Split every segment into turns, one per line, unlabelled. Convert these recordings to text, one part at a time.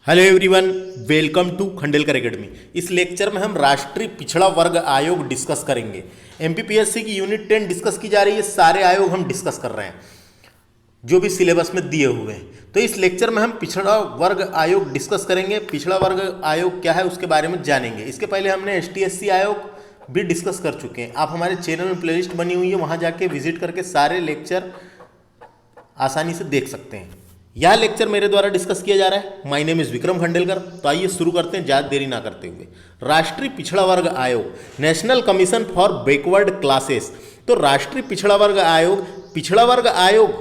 Hello everyone, welcome to Khandelkar academy. इस lecture में हम राष्ट्रीय पिछड़ा वर्ग आयोग डिस्कस करेंगे। एमपीपीएससी की यूनिट 10 डिस्कस की जा रही है। सारे आयोग हम डिस्कस कर रहे हैं जो भी सिलेबस में दिए हुए हैं। तो इस लेक्चर में हम पिछड़ा वर्ग आयोग डिस्कस करेंगे। पिछड़ा वर्ग आयोग क्या है उसके बारे में जानेंगे। इसके पहले हमने एसटीएससी आयोग भी डिस्कस कर चुके हैं। आप हमारे चैनल में प्लेलिस्ट बनी हुई है, वहाँ जाके विजिट करके सारे लेक्चर आसानी से देख सकते हैं। यह लेक्चर मेरे द्वारा डिस्कस किया जा रहा है। My name is Vikram Khandelkar. तो आइए शुरू करते हैं ज़्यादा देरी ना करते हुए। राष्ट्रीय पिछड़ा वर्ग आयोग, national commission for backward classes. तो राष्ट्रीय पिछड़ा वर्ग आयोग, पिछड़ा वर्ग आयोग,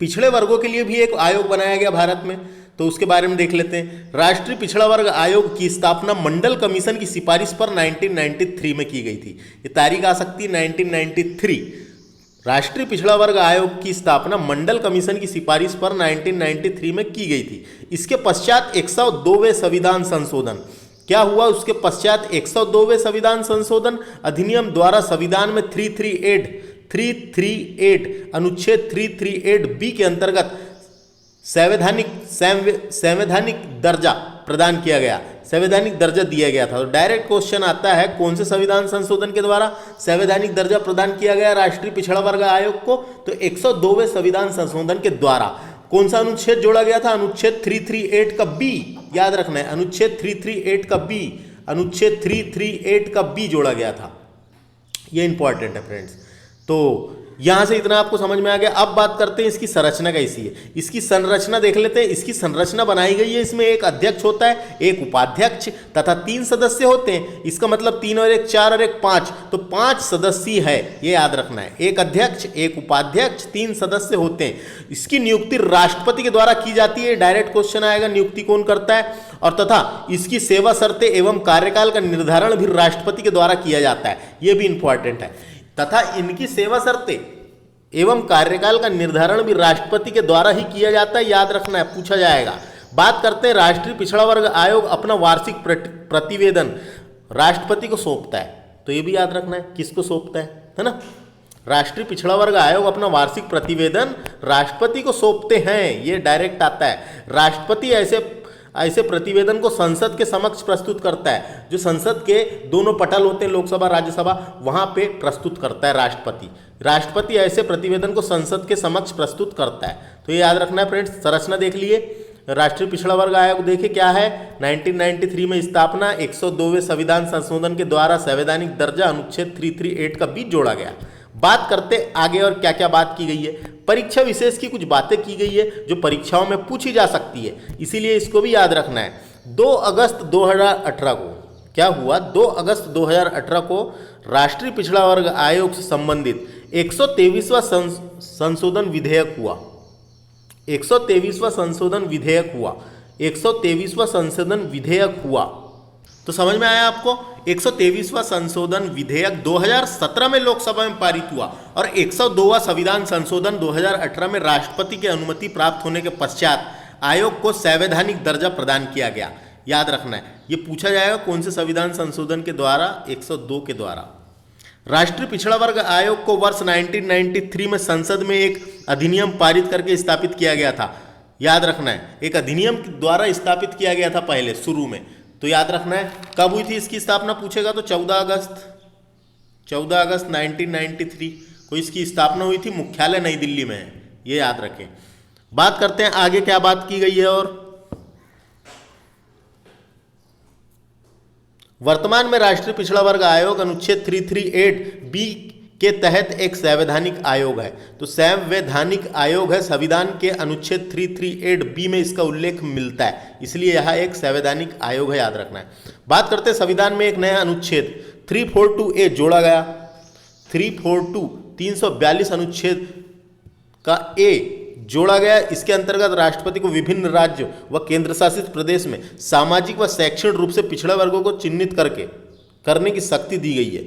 पिछड़े वर्गों के लिए भी एक आयोग बनाया गया भारत में, तो उसके बारे में देख लेते हैं। राष्ट्रीय पिछड़ा वर्ग आयोग की स्थापना मंडल कमीशन की सिफारिश पर 1993 में की गई थी। ये तारीख आ सकती है 1993। राष्ट्रीय पिछड़ा वर्ग आयोग की स्थापना मंडल कमीशन की सिफारिश पर 1993 में की गई थी। इसके पश्चात 102वें संविधान संशोधन क्या हुआ? उसके पश्चात 102वें संविधान संशोधन अधिनियम द्वारा संविधान में 338 अनुच्छेद 338 बी के अंतर्गत संवैधानिक दर्जा प्रदान किया गया, संवैधानिक दर्जा दिया गया था। तो डायरेक्ट क्वेश्चन आता है, कौन से संविधान संशोधन के द्वारा संवैधानिक दर्जा प्रदान किया गया राष्ट्रीय पिछड़ा वर्ग आयोग को? तो 102वें संविधान संशोधन के द्वारा। कौन सा अनुच्छेद जोड़ा गया था? अनुच्छेद 338 का बी, याद रखना है, अनुच्छेद 338 का बी, अनुच्छेद 338 का बी जोड़ा गया था। ये इंपॉर्टेंट है फ्रेंड्स। तो यहां से इतना आपको समझ में आ गया। अब बात करते हैं इसकी संरचना कैसी है। इसकी संरचना देख लेते हैं। इसकी संरचना बनाई गई है, इसमें एक अध्यक्ष होता है, एक उपाध्यक्ष तथा 3 सदस्य होते हैं। इसका मतलब 3 और 1 4 और 1 5, तो 5 सदस्य है, ये याद रखना है। एक अध्यक्ष, एक उपाध्यक्ष, 3 सदस्य होते हैं। इसकी नियुक्ति राष्ट्रपति के द्वारा की जाती है। डायरेक्ट क्वेश्चन आएगा, नियुक्ति कौन करता है? और तथा इसकी सेवा शर्तें एवं कार्यकाल का निर्धारण भी राष्ट्रपति के द्वारा किया जाता है। यह भी इंपॉर्टेंट है। तथा इनकी सेवा शर्तें एवं कार्यकाल का निर्धारण भी राष्ट्रपति के द्वारा ही किया जाता है, याद रखना है, पूछा जाएगा। बात करते हैं, राष्ट्रीय पिछड़ा वर्ग आयोग अपना वार्षिक प्रतिवेदन राष्ट्रपति को सौंपता है। तो ये भी याद रखना है, किसको सौंपता है ना? राष्ट्रीय पिछड़ा वर्ग आयोग अपना वार्षिक प्रतिवेदन राष्ट्रपति को सौंपते हैं। ये डायरेक्ट आता है। राष्ट्रपति ऐसे प्रतिवेदन को संसद के समक्ष प्रस्तुत करता है। जो संसद के दोनों पटल होते हैं, लोकसभा राज्यसभा, वहां पे प्रस्तुत करता है राष्ट्रपति। राष्ट्रपति ऐसे प्रतिवेदन को संसद के समक्ष प्रस्तुत करता है। तो ये याद रखना है फ्रेंड्स। संरचना देख लिए। राष्ट्रीय पिछड़ा वर्ग आयोग देखे क्या है? 1993 में स्थापना, 102वें संविधान संशोधन के द्वारा संवैधानिक दर्जा अनुच्छेद 338 का भी जोड़ा गया। बात करते आगे और क्या क्या बात की गई है। परीक्षा विशेष की कुछ बातें की गई है जो परीक्षाओं में पूछी जा सकती है, इसीलिए इसको भी याद रखना है। 2 अगस्त 2018 को क्या हुआ? 2 अगस्त 2018 को राष्ट्रीय पिछड़ा वर्ग आयोग से संबंधित 123वां संशोधन विधेयक हुआ। 123वां संशोधन विधेयक हुआ। 123वां संशोधन विधेयक हुआ। तो समझ में आया आपको? 123वां संशोधन विधेयक 2017 में लोकसभा में पारित हुआ और 102वां संविधान संशोधन 2018 में राष्ट्रपति की अनुमति प्राप्त होने के पश्चात आयोग को संवैधानिक दर्जा प्रदान किया गया। याद रखना है, ये पूछा जाएगा कौन से संविधान संशोधन के द्वारा? 102 के द्वारा। राष्ट्रीय पिछड़ा वर्ग आयोग को वर्ष 1993 में संसद में एक अधिनियम पारित करके स्थापित किया गया था। याद रखना है, एक अधिनियम द्वारा स्थापित किया गया था पहले शुरू में। तो याद रखना है कब हुई थी इसकी स्थापना, पूछेगा तो 14 अगस्त 1993 को इसकी स्थापना हुई थी। मुख्यालय नई दिल्ली में है, ये याद रखें। बात करते हैं आगे क्या बात की गई है। और वर्तमान में राष्ट्रीय पिछड़ा वर्ग आयोग अनुच्छेद 338 बी के तहत एक संवैधानिक आयोग है। तो संवैधानिक आयोग है, संविधान के अनुच्छेद 338 बी में इसका उल्लेख मिलता है, इसलिए यह एक संवैधानिक आयोग है, याद रखना है। बात करते हैं संविधान में एक नया अनुच्छेद 342A जोड़ा गया। 342 अनुच्छेद का ए जोड़ा गया। इसके अंतर्गत राष्ट्रपति को विभिन्न राज्य व केंद्र शासित प्रदेश में सामाजिक व शैक्षणिक रूप से पिछड़े वर्गों को चिन्हित करने की शक्ति दी गई है।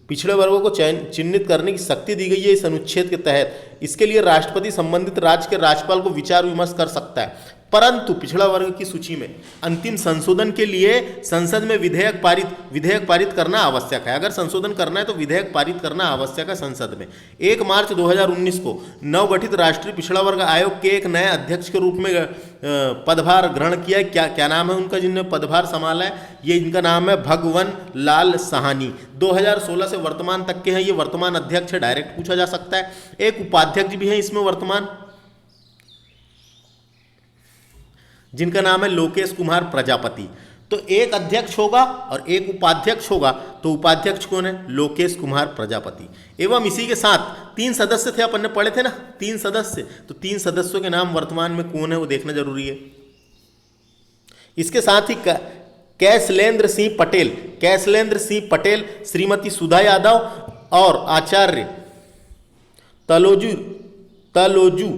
पिछड़े वर्गों को चिन्हित करने की शक्ति दी गई है इस अनुच्छेद के तहत। इसके लिए राष्ट्रपति संबंधित राज्य के राज्यपाल को विचार विमर्श कर सकता है। परंतु पिछड़ा वर्ग की सूची में अंतिम संशोधन के लिए संसद में विधेयक पारित करना आवश्यक है। अगर संशोधन करना है तो विधेयक पारित करना आवश्यक है संसद में। 1 मार्च 2019 को नवगठित राष्ट्रीय पिछड़ा वर्ग आयोग के एक नए अध्यक्ष के रूप में पदभार ग्रहण किया। क्या नाम है उनका जिनने पदभार संभाला है? ये इनका नाम है भगवन लाल साहनी। 2016 से वर्तमान तक के हैं, ये वर्तमान अध्यक्ष है, डायरेक्ट पूछा जा सकता है। एक उपाध्यक्ष भी है इसमें वर्तमान, जिनका नाम है लोकेश कुमार प्रजापति। तो एक अध्यक्ष होगा और एक उपाध्यक्ष होगा, तो उपाध्यक्ष कौन है? लोकेश कुमार प्रजापति। एवं इसी के साथ 3 सदस्य थे, अपन ने पढ़े थे ना 3 सदस्य, तो 3 सदस्यों के नाम वर्तमान में कौन है वो देखना जरूरी है। इसके साथ ही कैशलेंद्र सिंह पटेल, श्रीमती सुधा यादव और आचार्य तलोजू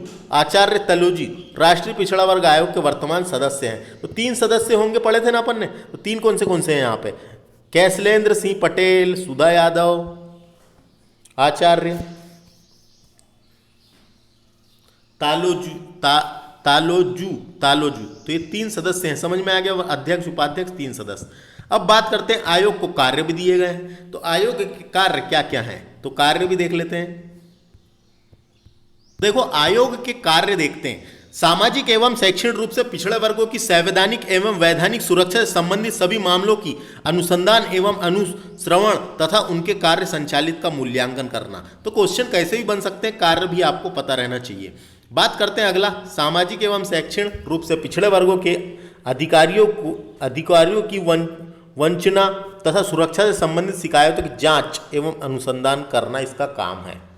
राष्ट्रीय पिछड़ा वर्ग आयोग के वर्तमान सदस्य हैं। तो 3 सदस्य होंगे, पढ़े थे ना अपन ने। तो 3 कौन से हैं यहाँ पे? कैशलेंद्र सिंह पटेल, सुधा यादव, आचार्य तालोजू। तो ये 3 सदस्य हैं, समझ में आ गया? अध्यक्ष उपाध्यक्ष 3 सदस्य। अब बात करते हैं आयोग को कार्य भी दिए गए हैं, तो आयोग के कार्य क्या क्या हैं, तो कार्य भी देख लेते हैं। देखो आयोग के कार्य देखते हैं। सामाजिक एवं शैक्षणिक रूप से पिछड़े वर्गों की संवैधानिक एवं वैधानिक सुरक्षा से संबंधित सभी मामलों की अनुसंधान एवं अनुश्रवण तथा उनके कार्य संचालित का मूल्यांकन करना। तो क्वेश्चन कैसे भी बन सकते हैं, कार्य भी आपको पता रहना चाहिए। बात करते हैं अगला, सामाजिक एवं शैक्षणिक रूप से पिछड़े वर्गों के अधिकारियों की वंचना तथा सुरक्षा से संबंधित शिकायतों की जांच एवं अनुसंधान करना इसका काम है।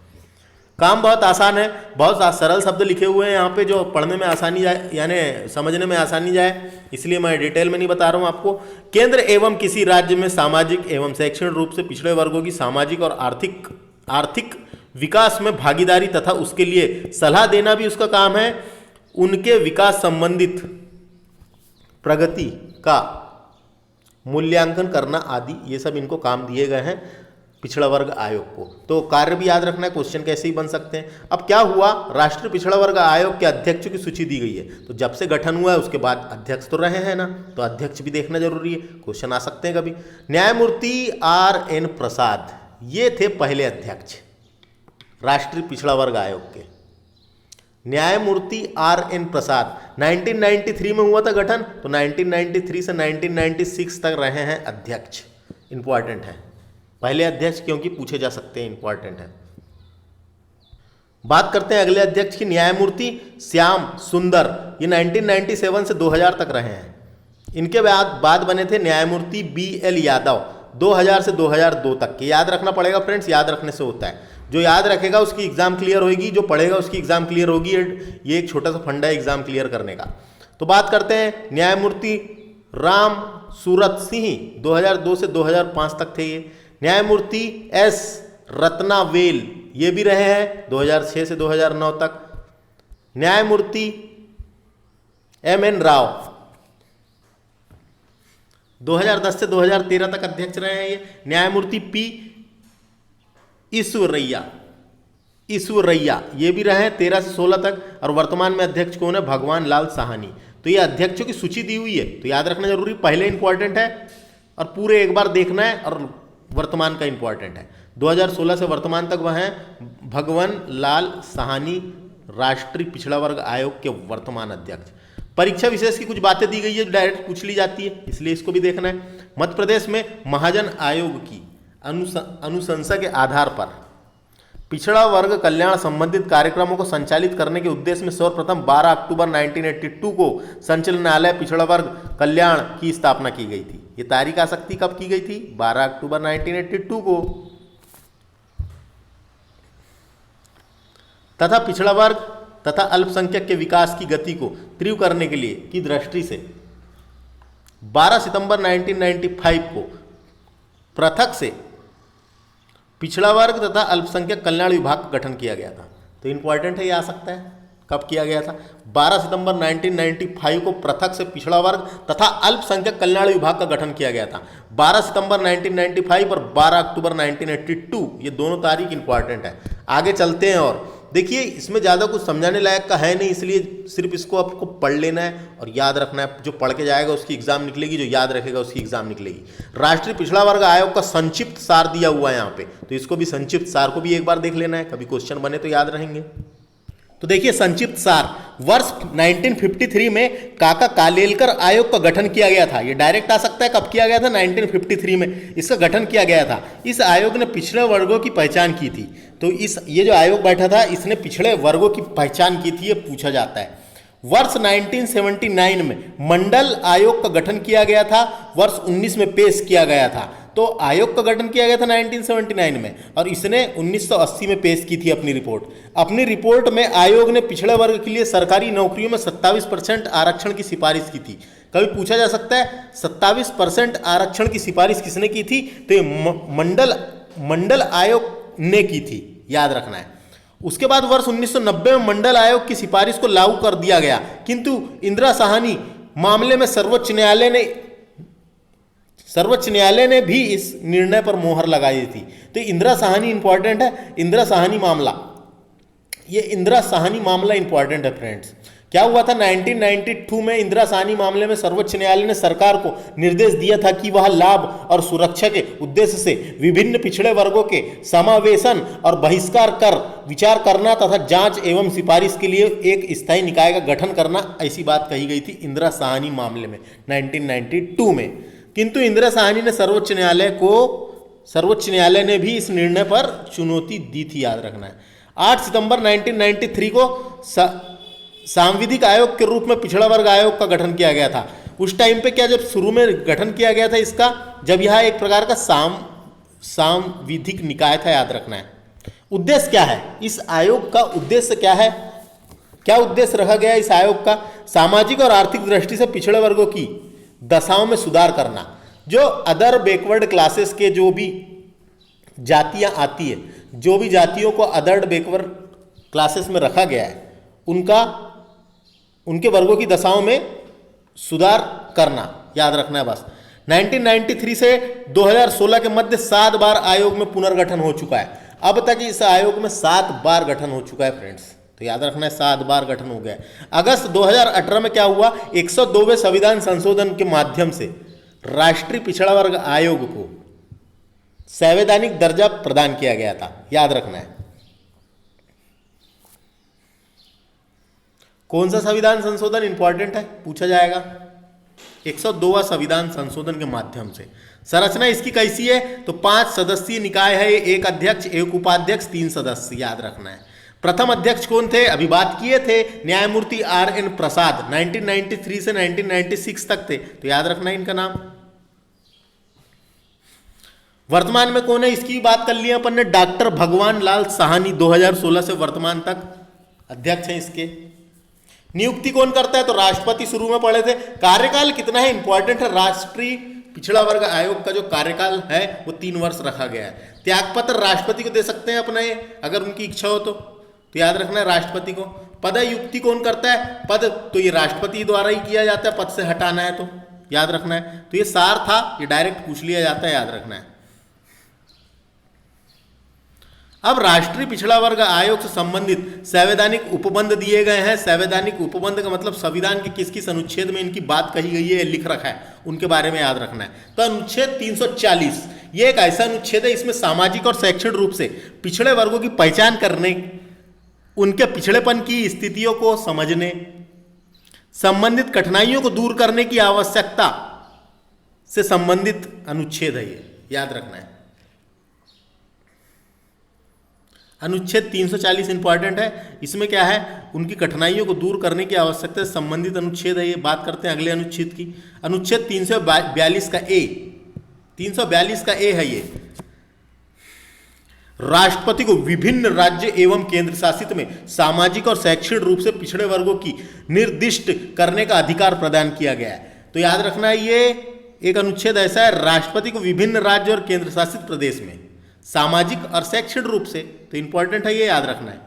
काम बहुत आसान है, बहुत सरल शब्द लिखे हुए हैं यहाँ पे जो पढ़ने में आसानी जाए, यानी समझने में आसानी जाए, इसलिए मैं डिटेल में नहीं बता रहा हूँ आपको। केंद्र एवं किसी राज्य में सामाजिक एवं शैक्षणिक रूप से पिछड़े वर्गों की सामाजिक और आर्थिक विकास में भागीदारी तथा उसके लिए सलाह देना भी उसका काम है। उनके विकास संबंधित प्रगति का मूल्यांकन करना आदि, ये सब इनको काम दिए गए हैं पिछड़ा वर्ग आयोग को। तो कार्य भी याद रखना है, क्वेश्चन कैसे ही बन सकते हैं। अब क्या हुआ, राष्ट्रीय पिछड़ा वर्ग आयोग के अध्यक्षों की सूची दी गई है। तो जब से गठन हुआ है उसके बाद अध्यक्ष तो रहे हैं ना, तो अध्यक्ष भी देखना जरूरी है, क्वेश्चन आ सकते हैं कभी। न्यायमूर्ति RN प्रसाद, ये थे पहले अध्यक्ष राष्ट्रीय पिछड़ा वर्ग आयोग के। न्यायमूर्ति RN प्रसाद 1993 में हुआ था गठन, तो 1993 से 1996 तक रहे हैं अध्यक्ष। इंपॉर्टेंट है पहले अध्यक्ष, क्योंकि पूछे जा सकते हैं, इंपॉर्टेंट है। बात करते हैं अगले अध्यक्ष की, न्यायमूर्ति श्याम सुंदर, ये 1997 से 2000 तक रहे हैं। इनके बाद बने थे न्यायमूर्ति BL यादव, 2000 से 2002 तक के। याद रखना पड़ेगा फ्रेंड्स, याद रखने से होता है। जो याद रखेगा उसकी एग्जाम क्लियर होगी, जो पढ़ेगा उसकी एग्जाम क्लियर होगी। ये एक छोटा सा फंडा है एग्जाम क्लियर करने का। तो बात करते हैं न्यायमूर्ति राम सूरत सिंह, 2002 से 2005 तक थे ये। न्यायमूर्ति S रत्नावेल, ये भी रहे हैं 2006 से 2009 तक। न्यायमूर्ति MN राव, 2010 से 2013 तक अध्यक्ष रहे हैं ये। न्यायमूर्ति P ईश्वरैया, ये भी रहे 13 से 16 तक। और वर्तमान में अध्यक्ष कौन है? भगवान लाल साहनी। तो ये अध्यक्षों की सूची दी हुई है, तो याद रखना जरूरी, पहले इंपॉर्टेंट है और पूरे एक बार देखना है, और वर्तमान का इंपॉर्टेंट है। 2016 से वर्तमान तक वह हैं भगवान लाल साहनी, राष्ट्रीय पिछड़ा वर्ग आयोग के वर्तमान अध्यक्ष। परीक्षा विशेष की कुछ बातें दी गई है जो डायरेक्ट पूछ ली जाती है, इसलिए इसको भी देखना है। मध्य प्रदेश में महाजन आयोग की अनुशंसा के आधार पर पिछड़ा वर्ग कल्याण संबंधित कार्यक्रमों को संचालित करने के उद्देश्य में सर्वप्रथम 12 अक्टूबर 1982 को संचालनालय पिछड़ा वर्ग कल्याण की स्थापना की गई थी। ये तारीख आ सकती कब की गई थी? 12 अक्टूबर 1982 को। तथा पिछड़ा वर्ग तथा अल्पसंख्यक के विकास की गति को तीव्र करने के लिए की दृष्टि से 12 सितंबर 1995 को पृथक से पिछड़ा वर्ग तथा अल्पसंख्यक कल्याण विभाग का गठन किया गया था। तो इंपॉर्टेंट है, ये आ सकता है कब किया गया था? 12 सितंबर 1995 को पृथक से पिछड़ा वर्ग तथा अल्पसंख्यक कल्याण विभाग का गठन किया गया था। 12 सितंबर 1995 और 12 अक्टूबर 1982, ये दोनों तारीख इंपॉर्टेंट है। आगे चलते हैं और देखिए इसमें ज़्यादा कुछ समझाने लायक का है नहीं, इसलिए सिर्फ इसको आपको पढ़ लेना है और याद रखना है। जो पढ़ के जाएगा उसकी एग्जाम निकलेगी, जो याद रखेगा उसकी एग्जाम निकलेगी। राष्ट्रीय पिछड़ा वर्ग आयोग का संक्षिप्त सार दिया हुआ है यहाँ पे, तो इसको भी संक्षिप्त सार को भी एक बार देख लेना है, कभी क्वेश्चन बने तो याद रहेंगे। तो देखिए संक्षिप्त सार, वर्ष 1953 में काका कालेलकर आयोग का गठन किया गया था। ये डायरेक्ट आ सकता है, कब किया गया था? 1953 में इसका गठन किया गया था। इस आयोग ने पिछड़े वर्गों की पहचान की थी। तो ये जो आयोग बैठा था इसने पिछड़े वर्गों की पहचान की थी, ये पूछा जाता है। वर्ष 1979 में मंडल आयोग का गठन किया गया था, वर्ष 19 में पेश किया गया था। तो आयोग का गठन किया गया था 1979 में और इसने 1980 में पेश की थी अपनी रिपोर्ट। अपनी रिपोर्ट में आयोग ने पिछड़े वर्ग के लिए सरकारी नौकरियों में 27% आरक्षण की सिफारिश की थी। कभी पूछा जा सकता है 27% आरक्षण की सिफारिश किसने की थी? तो ये मंडल आयोग ने की थी, याद रखना है। उसके बाद वर्ष 1990 में मंडल आयोग की सिफारिश को लागू कर दिया गया, किंतु इंदिरा साहनी मामले में सर्वोच्च न्यायालय ने भी इस निर्णय पर मोहर लगाई थी। तो इंदिरा साहनी इंपॉर्टेंट है, इंदिरा साहनी मामला, ये इंदिरा साहनी मामला इंपॉर्टेंट है फ्रेंड्स। क्या हुआ था? 1992 में इंदिरा साहनी मामले में सर्वोच्च न्यायालय ने सरकार को निर्देश दिया था कि वह लाभ और सुरक्षा के उद्देश्य से विभिन्न पिछड़े वर्गों के समावेशन और बहिष्कार कर विचार करना तथा जांच एवं सिफारिश के लिए एक स्थायी निकाय का गठन करना, ऐसी बात कही गई थी इंदिरा साहनी मामले में 1992 में। किंतु इंदिरा साहनी ने सर्वोच्च न्यायालय ने भी इस निर्णय पर चुनौती दी थी, याद रखना है। 8 सितंबर 1993 को सांविधिक आयोग के रूप में पिछड़ा वर्ग आयोग का गठन किया गया था। उस टाइम पे क्या, जब शुरू में गठन किया गया था इसका, जब यह एक प्रकार का सांविधिक निकाय था, याद रखना है। उद्देश्य क्या है इस आयोग का? उद्देश्य क्या है? क्या उद्देश्य रखा गया इस आयोग का? सामाजिक और आर्थिक दृष्टि से पिछड़े वर्गों की दशाओं में सुधार करना। जो अदर बैकवर्ड क्लासेस के जो भी जातियां आती है, जो भी जातियों को अदर बैकवर्ड क्लासेस में रखा गया है, उनके वर्गों की दशाओं में सुधार करना, याद रखना है बस। 1993 से 2016 के मध्य 7 बार आयोग में पुनर्गठन हो चुका है। अब तक इस आयोग में 7 बार गठन हो चुका है फ्रेंड्स, तो याद रखना है 7 बार गठन हो गया है। अगस्त 2018 में क्या हुआ? 102वें संविधान संशोधन के माध्यम से राष्ट्रीय पिछड़ा वर्ग आयोग को संवैधानिक दर्जा प्रदान किया गया था, याद रखना है। कौन सा संविधान संशोधन इंपॉर्टेंट है, पूछा जाएगा। 102वां संविधान संशोधन के माध्यम से। संरचना इसकी कैसी है? तो 5 सदस्यीय निकाय है, एक अध्यक्ष, एक उपाध्यक्ष, 3 सदस्य, याद रखना है। प्रथम अध्यक्ष कौन थे? अभी बात किए थे, न्यायमूर्ति RN प्रसाद, 1993 से 1996 तक थे, तो याद रखना है इनका नाम। वर्तमान में कौन है इसकी बात कर लिया अपन ने, डॉक्टर भगवान लाल साहनी, 2016 से वर्तमान तक अध्यक्ष हैं इसके। नियुक्ति कौन करता है? तो राष्ट्रपति, शुरू में पढ़े थे। कार्यकाल कितना है, इंपॉर्टेंट है। राष्ट्रीय पिछड़ा वर्ग आयोग का जो कार्यकाल है वो 3 वर्ष रखा गया है। त्यागपत्र राष्ट्रपति को दे सकते हैं अपने, अगर उनकी इच्छा हो तो याद रखना है राष्ट्रपति को। पदयुक्ति कौन करता है? पद तो ये राष्ट्रपति द्वारा ही किया जाता है, पद से हटाना है तो याद रखना है। तो ये सार था, ये डायरेक्ट पूछ लिया जाता है, याद रखना है। अब राष्ट्रीय पिछड़ा वर्ग आयोग से संबंधित संवैधानिक उपबंध दिए गए हैं। संवैधानिक उपबंध का मतलब संविधान के किस किस अनुच्छेद में इनकी बात कही गई है, लिख रखा है, उनके बारे में याद रखना है। तो अनुच्छेद 340 ये एक ऐसा अनुच्छेद है, इसमें सामाजिक और शैक्षणिक रूप से पिछड़े वर्गों की पहचान करने, उनके पिछड़ेपन की स्थितियों को समझने, संबंधित कठिनाइयों को दूर करने की आवश्यकता से संबंधित अनुच्छेद है, ये याद रखना है। अनुच्छेद 340 इंपॉर्टेंट है। इसमें क्या है, उनकी कठिनाइयों को दूर करने की आवश्यकता से संबंधित अनुच्छेद है। ये बात करते हैं अगले अनुच्छेद की। अनुच्छेद 342 का ए, 342 का ए है ये, राष्ट्रपति को विभिन्न राज्य एवं केंद्र शासित में सामाजिक और शैक्षणिक रूप से पिछड़े वर्गों की निर्दिष्ट करने का अधिकार प्रदान किया गया है। तो याद रखना है, ये एक अनुच्छेद ऐसा है, राष्ट्रपति को विभिन्न राज्य और केंद्र शासित प्रदेश में सामाजिक और शैक्षणिक रूप से, तो इंपॉर्टेंट है, ये याद रखना है।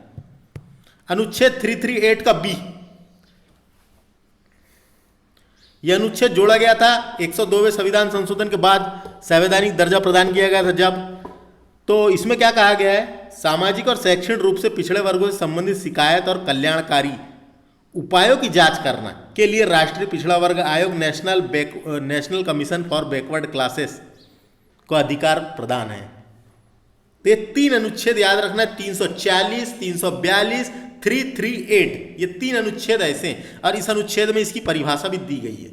अनुच्छेद 338 का बी, यह अनुच्छेद जोड़ा गया था 102वें संविधान संशोधन के बाद, संवैधानिक दर्जा प्रदान किया गया था जब। तो इसमें क्या कहा गया है, सामाजिक और शैक्षणिक रूप से पिछड़े वर्गों से संबंधित शिकायत और कल्याणकारी उपायों की जांच करना के लिए राष्ट्रीय पिछड़ा वर्ग आयोग national commission for backward classes को अधिकार प्रदान है। तो ये 3 अनुच्छेद याद रखना है, 340, 342, 338, ये 3 अनुच्छेद ऐसे हैं और इस अनुच्छेद में इसकी परिभाषा भी दी गई है,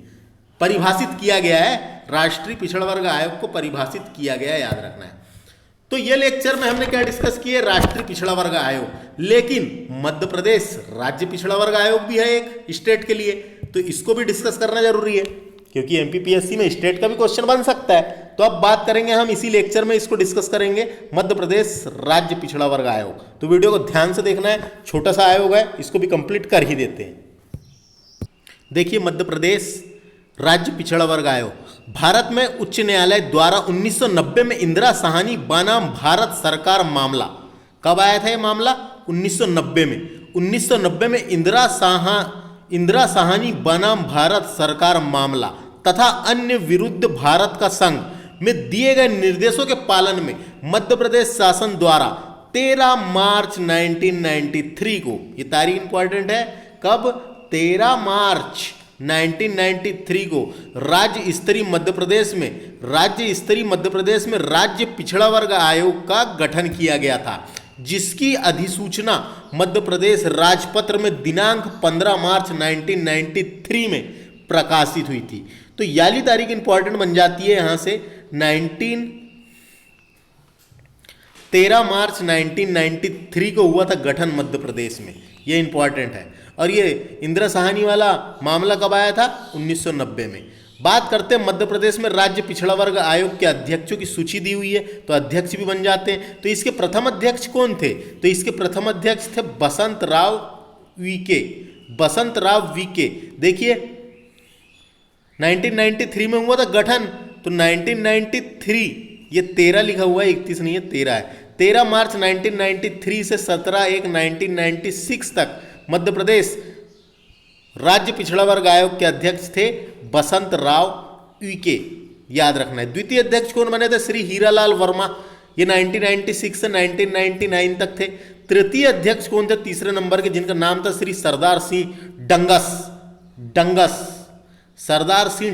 परिभाषित किया गया है, राष्ट्रीय पिछड़ा वर्ग आयोग को परिभाषित किया गया है, याद रखना है। तो ये लेक्चर में हमने क्या डिस्कस किए, राष्ट्रीय पिछड़ा वर्ग आयोग, लेकिन मध्य प्रदेश राज्य पिछड़ा वर्ग आयोग भी है एक स्टेट के लिए, तो इसको भी डिस्कस करना जरूरी है क्योंकि एमपीपीएससी में स्टेट का भी क्वेश्चन बन सकता है। तो अब बात करेंगे हम इसी लेक्चर में, इसको डिस्कस करेंगे मध्य प्रदेश राज्य पिछड़ा वर्ग आयोग। तो वीडियो को ध्यान से देखना है, छोटा सा आयोग है, इसको भी कंप्लीट कर ही देते हैं। देखिए मध्य प्रदेश राज्य पिछड़ा वर्ग आयोग भारत में उच्च न्यायालय द्वारा 1990 में इंदिरा साहनी बनाम भारत सरकार मामला, कब आया था ये मामला, 1990 में। 1990 में इंदिरा साहनी बनाम भारत सरकार मामला तथा अन्य विरुद्ध भारत का संघ में दिए गए निर्देशों के पालन में मध्य प्रदेश शासन द्वारा 13 मार्च 1993 को, ये तारीख इंपॉर्टेंट है, कब, 13 मार्च 1993 को राज्य स्तरीय मध्य प्रदेश में राज्य पिछड़ा वर्ग आयोग का गठन किया गया था, जिसकी अधिसूचना मध्य प्रदेश राजपत्र में दिनांक 15 मार्च 1993 में प्रकाशित हुई थी। तो याली तारीख इंपॉर्टेंट बन जाती है यहां से, 13 मार्च 1993 को हुआ था गठन मध्य प्रदेश में, ये इंपॉर्टेंट है। और ये इंदिरा साहनी वाला मामला कब आया था, 1990 में। बात करते हैं मध्य प्रदेश में राज्य पिछड़ा वर्ग आयोग के अध्यक्षों की सूची दी हुई है, तो अध्यक्ष भी बन जाते हैं। तो इसके प्रथम अध्यक्ष कौन थे, तो इसके प्रथम अध्यक्ष थे बसंत राव वीके। देखिए 1993 में हुआ था गठन, तो 1993, ये 13 लिखा हुआ है, 31 नहीं है, 13 है। 13 मार्च 1993 से 17/1/1996 तक मध्य प्रदेश राज्य पिछड़ा वर्ग आयोग के अध्यक्ष थे बसंत राव वीके, याद रखना है। द्वितीय अध्यक्ष कौन बने थे, श्री हीरालाल वर्मा, ये 1996 से 1999 तक थे। तृतीय अध्यक्ष कौन थे, तीसरे नंबर के, जिनका नाम था श्री सरदार सिंह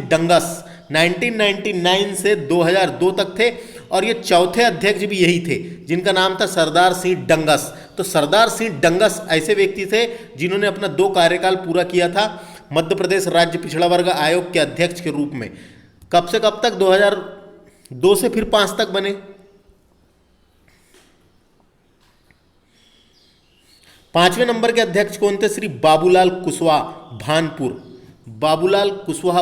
डंगस, 1999 से 2002 तक थे। और ये चौथे अध्यक्ष भी यही थे, जिनका नाम था सरदार सिंह डंगस। तो सरदार सिंह डंगस ऐसे व्यक्ति थे जिन्होंने अपना 2 कार्यकाल पूरा किया था मध्य प्रदेश राज्य पिछड़ा वर्ग आयोग के अध्यक्ष के रूप में। कब से कब तक, 2002 से फिर 5 तक बने। पांचवें नंबर के अध्यक्ष कौन थे, श्री बाबूलाल कुशवाहा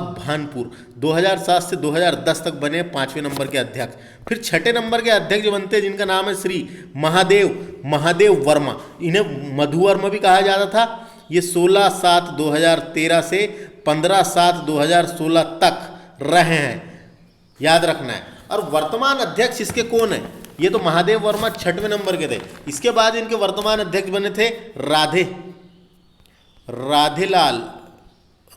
भानपुर, 2007 से 2010 तक बने 5वें नंबर के अध्यक्ष। फिर 6ठे नंबर के अध्यक्ष बनते हैं, जिनका नाम है श्री महादेव वर्मा, इन्हें मधु वर्मा भी कहा जाता था। ये 16/7/2013 से 15/7/2016 तक रहे हैं, याद रखना है। और वर्तमान अध्यक्ष इसके कौन है, ये तो महादेव वर्मा 6वें नंबर के थे। इसके बाद इनके वर्तमान अध्यक्ष बने थे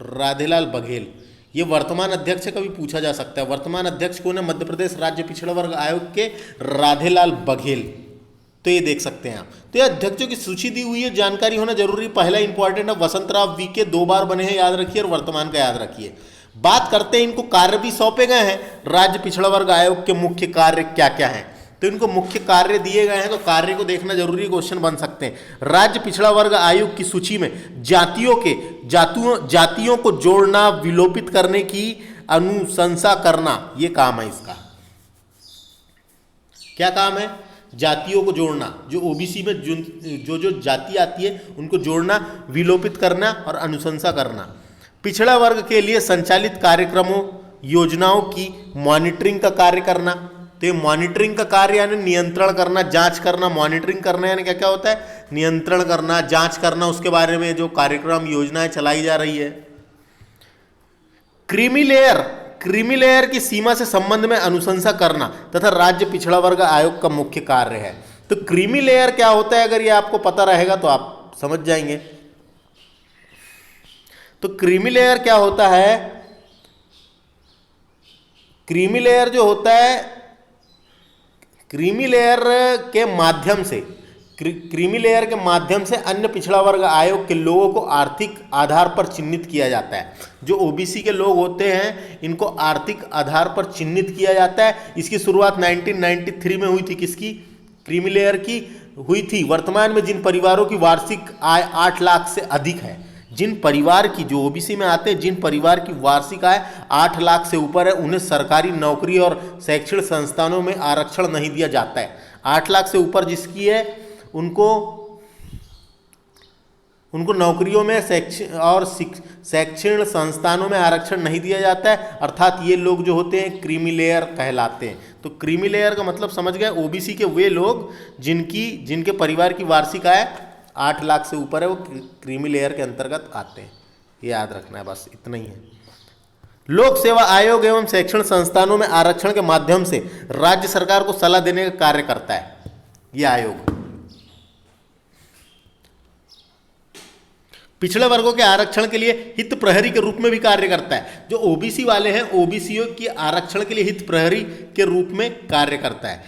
राधेलाल बघेल, ये वर्तमान अध्यक्ष से कभी पूछा जा सकता है। वर्तमान अध्यक्ष कौन है मध्य प्रदेश राज्य पिछड़ा वर्ग आयोग के, राधेलाल बघेल, तो ये देख सकते हैं आप। तो ये अध्यक्षों की सूची दी हुई है, जानकारी होना जरूरी। पहला इंपॉर्टेंट है, वसंतराव वीके 2 बार बने हैं, याद रखिए, और वर्तमान का याद रखिए। बात करते हैं, इनको कार्य भी सौंपे गए हैं, राज्य पिछड़ा वर्ग आयोग के मुख्य कार्य क्या क्या हैं। तो इनको मुख्य कार्य दिए गए हैं, तो कार्य को देखना जरूरी, क्वेश्चन बन सकते हैं। राज्य पिछड़ा वर्ग आयोग की सूची में जातियों को जोड़ना, विलोपित करने की अनुशंसा करना, ये काम है इसका। क्या काम है, जातियों को जोड़ना, जो ओबीसी में जो जाति आती है उनको जोड़ना, विलोपित करना और अनुशंसा करना। पिछड़ा वर्ग के लिए संचालित कार्यक्रमों, योजनाओं की मॉनिटरिंग का कार्य करना। तो ये मॉनिटरिंग का कार्य यानी नियंत्रण करना, जांच करना। मॉनिटरिंग करना यानी क्या क्या होता है, नियंत्रण करना, जांच करना, उसके बारे में जो कार्यक्रम योजनाएं चलाई जा रही है। क्रीमी लेयर की सीमा से संबंध में अनुशंसा करना तथा राज्य पिछड़ा वर्ग आयोग का मुख्य कार्य है। तो क्रीमी लेयर क्या होता है, अगर ये आपको पता रहेगा तो आप समझ जाएंगे। तो क्रीमी लेयर क्या होता है, क्रीमी लेयर जो होता है, क्रीमी लेयर के माध्यम से क्रीमी लेयर के माध्यम से अन्य पिछड़ा वर्ग आयोग के लोगों को आर्थिक आधार पर चिन्हित किया जाता है। जो ओबीसी के लोग होते हैं इनको आर्थिक आधार पर चिन्हित किया जाता है। इसकी शुरुआत 1993 में हुई थी। किसकी? क्रीमी लेयर की हुई थी। वर्तमान में जिन परिवारों की वार्षिक आय 8 लाख से अधिक है, जिन परिवार की, जो ओबीसी में आते हैं, जिन परिवार की वार्षिक आय 8 लाख से ऊपर है, उन्हें सरकारी नौकरी और शैक्षणिक संस्थानों में आरक्षण नहीं दिया जाता है। 8 लाख से ऊपर जिसकी है उनको नौकरियों में शैक्षणिक संस्थानों में आरक्षण नहीं दिया जाता है। अर्थात ये लोग जो होते हैं क्रीमी लेयर कहलाते हैं। तो क्रीमी लेयर का मतलब समझ गए, ओबीसी के वे लोग जिनके परिवार की वार्षिक आय 8 लाख से ऊपर है, वो क्रीमी लेयर के अंतर्गत आते हैं। ये याद रखना है, बस इतना ही है। लोक सेवा आयोग एवं शैक्षणिक संस्थानों में आरक्षण के माध्यम से राज्य सरकार को सलाह देने का कार्य करता है ये आयोग। पिछड़े वर्गों के आरक्षण के लिए हित प्रहरी के रूप में भी कार्य करता है। जो ओबीसी वाले हैं, ओबीसीओ की आरक्षण के लिए हित प्रहरी के रूप में कार्य करता है।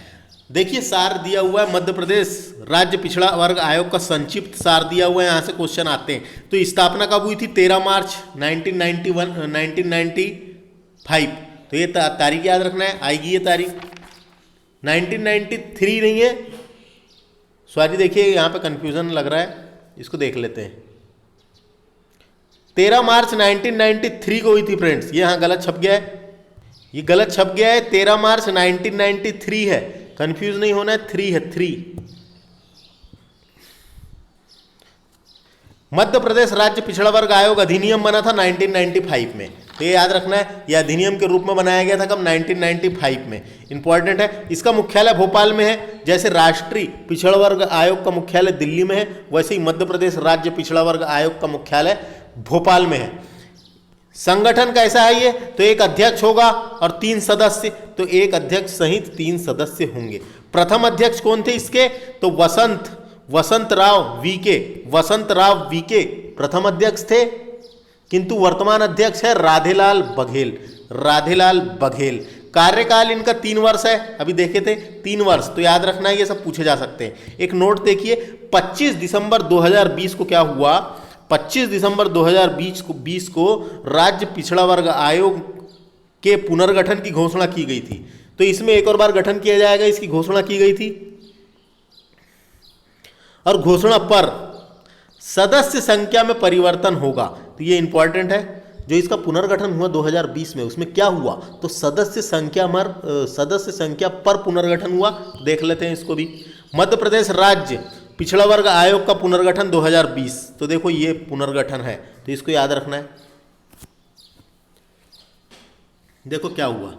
देखिए सार दिया हुआ है, मध्य प्रदेश राज्य पिछड़ा वर्ग आयोग का संक्षिप्त सार दिया हुआ है, यहाँ से क्वेश्चन आते हैं। तो स्थापना कब हुई थी? 13 मार्च 1995। तो ये तारीख याद रखना है, आएगी ये तारीख। 1993 नहीं है, सॉरी, देखिए यहाँ पे कंफ्यूजन लग रहा है, इसको देख लेते हैं। 13 मार्च 1993 को हुई थी फ्रेंड्स। ये यहाँ गलत छप गया है, ये गलत छप गया है। 13 मार्च 1993 है, कंफ्यूज नहीं होना है, 3 है, 3। मध्य प्रदेश राज्य पिछड़ा वर्ग आयोग अधिनियम बना था 1995 में। तो ये याद रखना है, यह अधिनियम के रूप में बनाया गया था कब? 1995 में। इंपॉर्टेंट है। इसका मुख्यालय भोपाल में है। जैसे राष्ट्रीय पिछड़ा वर्ग आयोग का मुख्यालय दिल्ली में है, वैसे ही मध्य प्रदेश राज्य पिछड़ा वर्ग आयोग का मुख्यालय भोपाल में है। संगठन कैसा है ये? तो एक अध्यक्ष होगा और 3 सदस्य। तो एक अध्यक्ष सहित 3 सदस्य होंगे। प्रथम अध्यक्ष कौन थे इसके? तो वसंत राव वीके प्रथम अध्यक्ष थे, किंतु वर्तमान अध्यक्ष है राधेलाल बघेल। कार्यकाल इनका 3 वर्ष है, अभी देखे थे 3 वर्ष। तो याद रखना है, ये सब पूछे जा सकते हैं। एक नोट देखिए, 25 दिसंबर 2020 को क्या हुआ? 25 दिसंबर 2020 को राज्य पिछड़ा वर्ग आयोग के पुनर्गठन की घोषणा की गई थी। तो इसमें एक और बार गठन किया जाएगा, इसकी घोषणा की गई थी। और घोषणा पर सदस्य संख्या में परिवर्तन होगा। तो ये इंपॉर्टेंट है। जो इसका पुनर्गठन हुआ 2020 में, उसमें क्या हुआ? तो सदस्य संख्या पर पुनर्गठन हुआ। देख लेते हैं इसको भी। मध्य प्रदेश राज्य पिछड़ा वर्ग आयोग का पुनर्गठन 2020। तो देखो ये पुनर्गठन है, तो इसको याद रखना है। देखो क्या हुआ,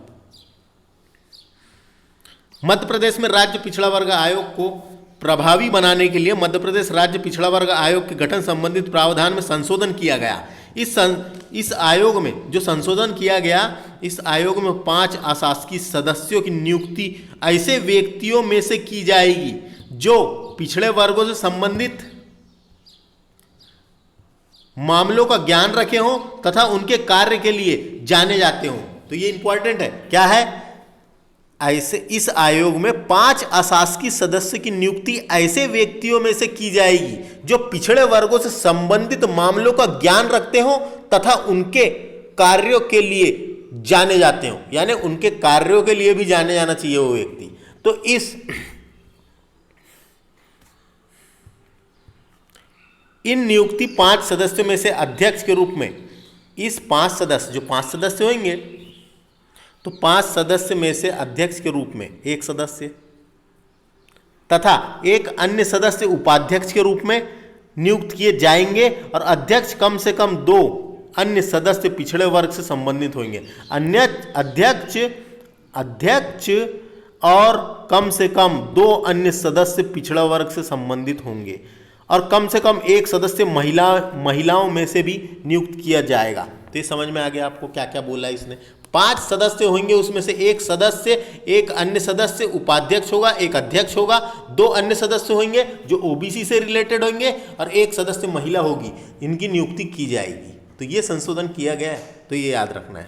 मध्य प्रदेश में राज्य पिछड़ा वर्ग आयोग को प्रभावी बनाने के लिए मध्य प्रदेश राज्य पिछड़ा वर्ग आयोग के गठन संबंधित प्रावधान में संशोधन किया गया। इस आयोग में जो संशोधन किया गया, इस आयोग में 5 अशासकीय सदस्यों की नियुक्ति ऐसे व्यक्तियों में से की जाएगी जो पिछड़े वर्गों से संबंधित मामलों का ज्ञान रखे हों तथा उनके कार्य के लिए जाने जाते हों। तो ये इंपॉर्टेंट है। क्या है? ऐसे इस आयोग में 5 अशासकीय सदस्य की नियुक्ति ऐसे व्यक्तियों में से की जाएगी जो पिछड़े वर्गों से संबंधित मामलों का ज्ञान रखते हो तथा उनके कार्यों के लिए जाने जाते हो, यानी उनके कार्यों के लिए भी जाने जाना चाहिए वो व्यक्ति। तो इन नियुक्ति 5 सदस्यों में से अध्यक्ष के रूप में इस 5 सदस्य, जो 5 सदस्य होंगे, तो 5 सदस्य में से अध्यक्ष के रूप में 1 सदस्य तथा एक अन्य सदस्य उपाध्यक्ष के रूप में नियुक्त किए जाएंगे और अध्यक्ष कम से कम 2 अन्य सदस्य पिछड़े वर्ग से संबंधित होंगे। अन्य अध्यक्ष और कम से कम 2 अन्य सदस्य पिछड़ा वर्ग से संबंधित होंगे और कम से कम 1 सदस्य महिलाओं में से भी नियुक्त किया जाएगा। तो ये समझ में आ गया आपको क्या क्या बोला है इसने। 5 सदस्य होंगे, उसमें से 1 सदस्य, 1 अन्य सदस्य उपाध्यक्ष होगा, 1 अध्यक्ष होगा, 2 अन्य सदस्य होंगे जो ओबीसी से रिलेटेड होंगे और 1 सदस्य महिला होगी। इनकी नियुक्ति की जाएगी। तो ये संशोधन किया गया है, तो ये याद रखना है।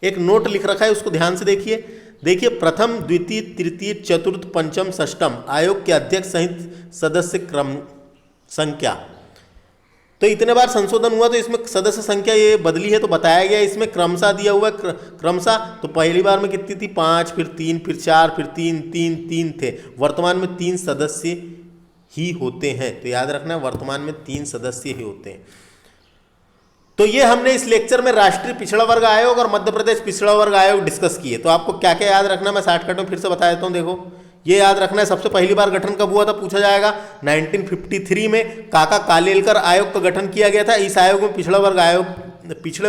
एक नोट लिख रखा है, उसको ध्यान से देखिए। देखिए, प्रथम, द्वितीय, तृतीय, चतुर्थ, पंचम, षष्ठम आयोग के अध्यक्ष सहित सदस्य क्रम संख्या। तो इतने बार संशोधन हुआ तो इसमें सदस्य संख्या ये बदली है, तो बताया गया इसमें क्रमशः दिया हुआ है। क्रमशः तो पहली बार में कितनी थी? 5, फिर 3, फिर 4, फिर 3, 3, 3 थे। वर्तमान में 3 सदस्य ही होते हैं। तो याद रखना, वर्तमान में 3 सदस्य ही होते हैं। तो ये हमने इस लेक्चर में राष्ट्रीय पिछड़ा वर्ग आयोग और मध्य प्रदेश पिछड़ा वर्ग आयोग डिस्कस किए। तो आपको क्या क्या याद रखना, मैं शॉर्टकट में फिर से बता देता हूँ। देखो, ये याद रखना है, सबसे पहली बार गठन कब हुआ था पूछा जाएगा। 1953 में काका कालेलकर आयोग का गठन किया गया था। इस आयोग में पिछड़े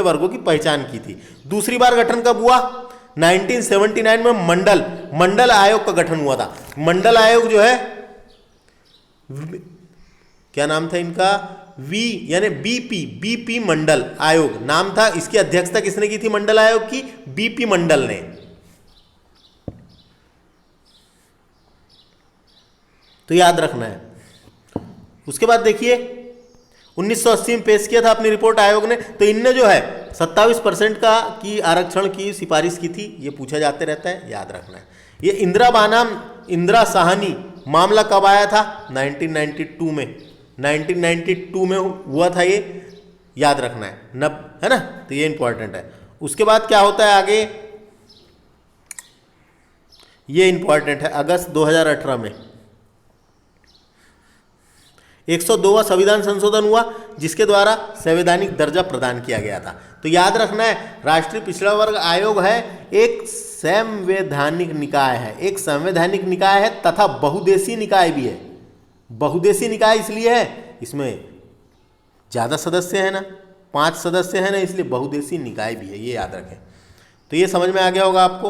वर्गों की पहचान की थी। दूसरी बार गठन कब हुआ? 1979 में मंडल आयोग का गठन हुआ था। मंडल आयोग जो है, क्या नाम था इनका? यानी बीपी मंडल आयोग नाम था। इसकी अध्यक्षता किसने की थी मंडल आयोग की? बीपी मंडल ने। तो याद रखना है। उसके बाद देखिए, 1980 में पेश किया था अपनी रिपोर्ट आयोग ने। तो इनने जो है 27% की आरक्षण की सिफारिश की थी। ये पूछा जाते रहता है, याद रखना है। ये इंदिरा साहनी मामला कब आया था? 1992 में हुआ था ये, याद रखना है ना। तो ये इंपॉर्टेंट है। उसके बाद क्या होता है आगे, ये इंपॉर्टेंट है। अगस्त 2018 में 102वां संविधान संशोधन हुआ, जिसके द्वारा संवैधानिक दर्जा प्रदान किया गया था। तो याद रखना है, राष्ट्रीय पिछड़ा वर्ग आयोग है एक संवैधानिक निकाय है, एक संवैधानिक निकाय है तथा बहुदेशीय निकाय भी है। बहुदेशीय निकाय इसलिए है, इसमें ज़्यादा सदस्य है ना, 5 सदस्य हैं ना, इसलिए बहुदेशीय निकाय भी है। ये याद रखें। तो ये समझ में आ गया होगा आपको।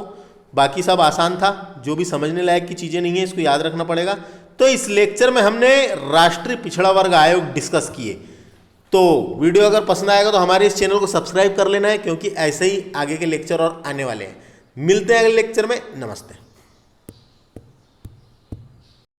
बाकी सब आसान था, जो भी समझने लायक की चीज़ें नहीं है इसको याद रखना पड़ेगा। तो इस लेक्चर में हमने राष्ट्रीय पिछड़ा वर्ग आयोग डिस्कस किए। तो वीडियो अगर पसंद आएगा तो हमारे इस चैनल को सब्सक्राइब कर लेना है, क्योंकि ऐसे ही आगे के लेक्चर और आने वाले हैं। मिलते हैं अगले लेक्चर में। नमस्ते।